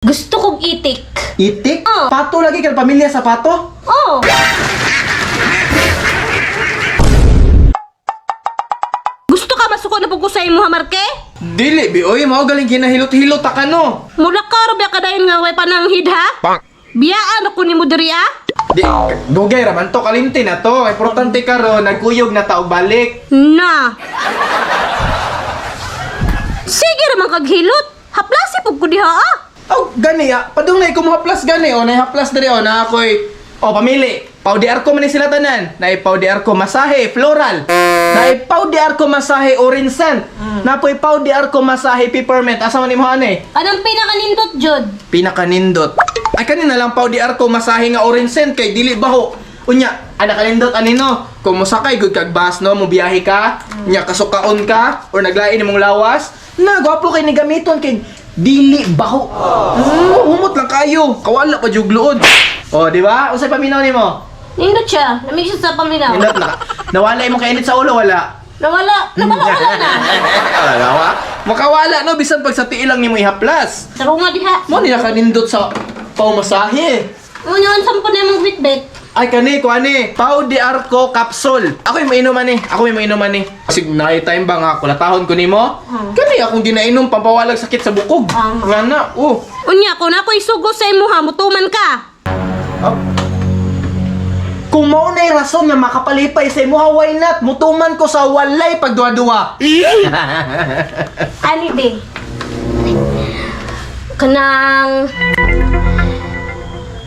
Gusto kong itik. Itik? Oh. Pato lagi ka pamilya sa pato? Oh. Gusto ka masuko na pugkusay mo, Marke? Dili, bi. Oy, mao galing kinahilot-hilot ka no. Mula ka, Robya ka dayon nga way pananghid, ha? Biyaan ako ni mo diri, ah? Di, dugay raman to, kalimti na to. Importante ka ro, nagkuyog na taog balik. Na. Sige naman kaghilot. Haplasi pug ko diha, ah. Oh, gani ah. Padung na ko mga plus gani. O, nahaplas diri o, na ako'y... O, pamili. Pau-DR ko man ni sila tanan. Naipaw-DR ko masahe, floral. Naipaw-DR ko masahe, orange sand. Napoy paw-DR ko masahe, peppermint. Asa man imuhan eh? Anong pinakanindot, Jod? Pinakanindot. Ay, kanina lang paw-DR ko masahe nga orange sand kay dili baho. Unya, nakalindot anino. Kung musakay, good kag bus, no? Mubiyahe ka. Unya, kasukaon ka. Or naglain imong lawas. Na, gwapo kay ni gamiton kay dili baho. Humot lang kayo. Kawala pa jugluod. O, di ba? Usay paminaw nimo. Nindot siya. Namig siya sa paminaw. Nindot na. Nawala imong kainit sa ulo, wala. Nawala na. Wala. Makawala no bisan pag sa tiil lang nimo ihaplas. Taro nga diha. Mo ni nakanindot sa paumasahe. Ngunyan, sampo na yung bitbit. Ay kani ko ani, Pau de Arco capsule. Ako yung mainuman ni. Kasi naay time ba nga kulatahon ko nimo? Kani akong ginainom pampawalag sakit sa bukog. Nga na, Unya, kung ako isugo sa imo, ha, mutuman ka. Kung mao na rason nga makapalipay sa imo, why not? Mutuman ko sa walay pagduwa-duwa. Ani, be? Kanang...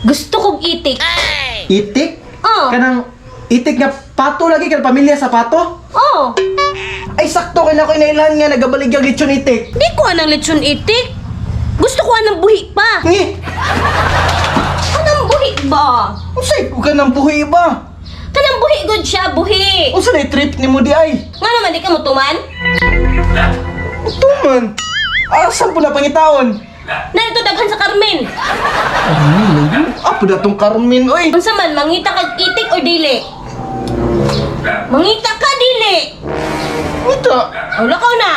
Gusto kong itik. Itik? Oh. Kanang itik nga pato lagi ka pamilya sa pato? Oh. Ay sakto kay na ko inailan nga nagabaligya lechon itik. Di ko anang lechon itik. Gusto ko anang buhi pa. Ngi, Anang buhi ba? unsay ko ka nang buhi ba? Kanang buhi good siya, buhi. Unsa na trip nimo di ay? Nga naman, di ka mutuman? Tuman. Asan po na pangitaon? Narito daghan sa Carmen. Apo na tong Carmen, oy. Unsa man, mangita kag itik o dili? Mangita ka, dili. Ito. Wala ka na.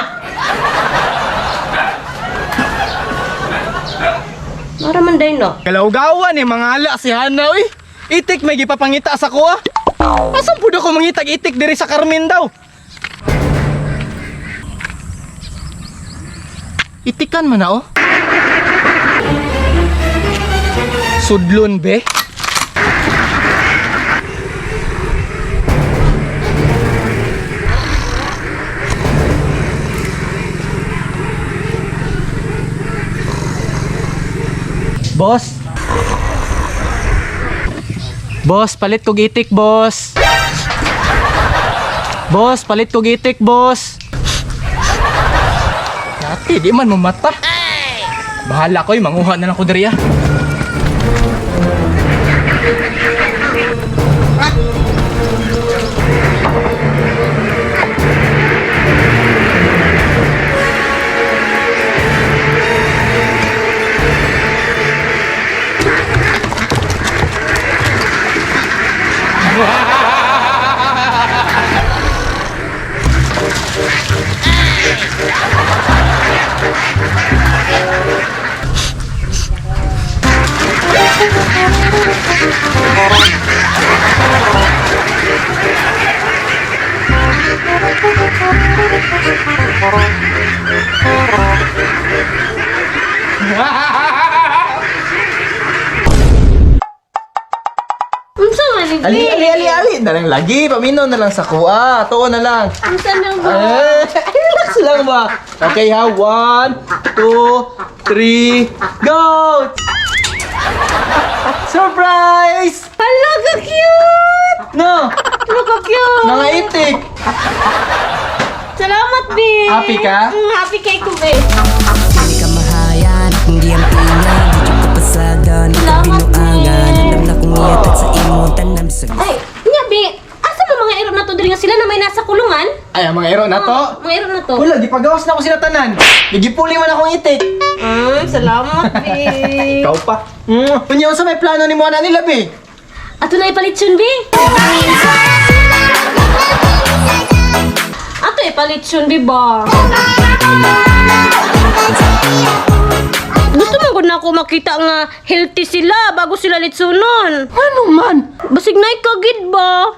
Mara man day no. Kalawgawan eh, mga ala si Hana, oy. Itik may gipapangita sa kuha. Asan po na ko mangitag itik diri sa Carmen daw? Itikan man na, oh. Sudlon, be. Boss. Boss, palit kog itik, boss. Boss, palit kog itik, boss. Dati, di man mamata. Bahala ko, manguha na lang ko diriya. Unsa man ni? Ali. Na lang lagi, paminaw na lang sa kuha. Tuon na lang. Unsa na ba? Relax lang ba? Okay ha, 1, 2, 3, go! Surprise! Hala ka cute. No, Hala ka cute. mga itik. Salamat, be. Happy ka? Happy kay ko, be. Hindi ka mahayan, hindi ang pingan, hindi ka pasagan, hindi ka Salamat, binuangan. be. Alam na kung iyatat sa imong tanam sa Ay, niya, be. Asa mo mga iro na to diri nga sila na may nasa kulungan? Ay, ang mga ero na to. Mga iro na to. Wala, gipagawas na ako sila tanan. Gigipuli man akong itik. Salamat, be. Ikaw pa. Kunya, sa may plano ni mo na nila, be? Ato na ipalit yun, be. Ato ipalit yun, be ba? Gusto man gud na ako makita nga healthy sila bago sila litsunon. Ano man? Basig na ikagid ba?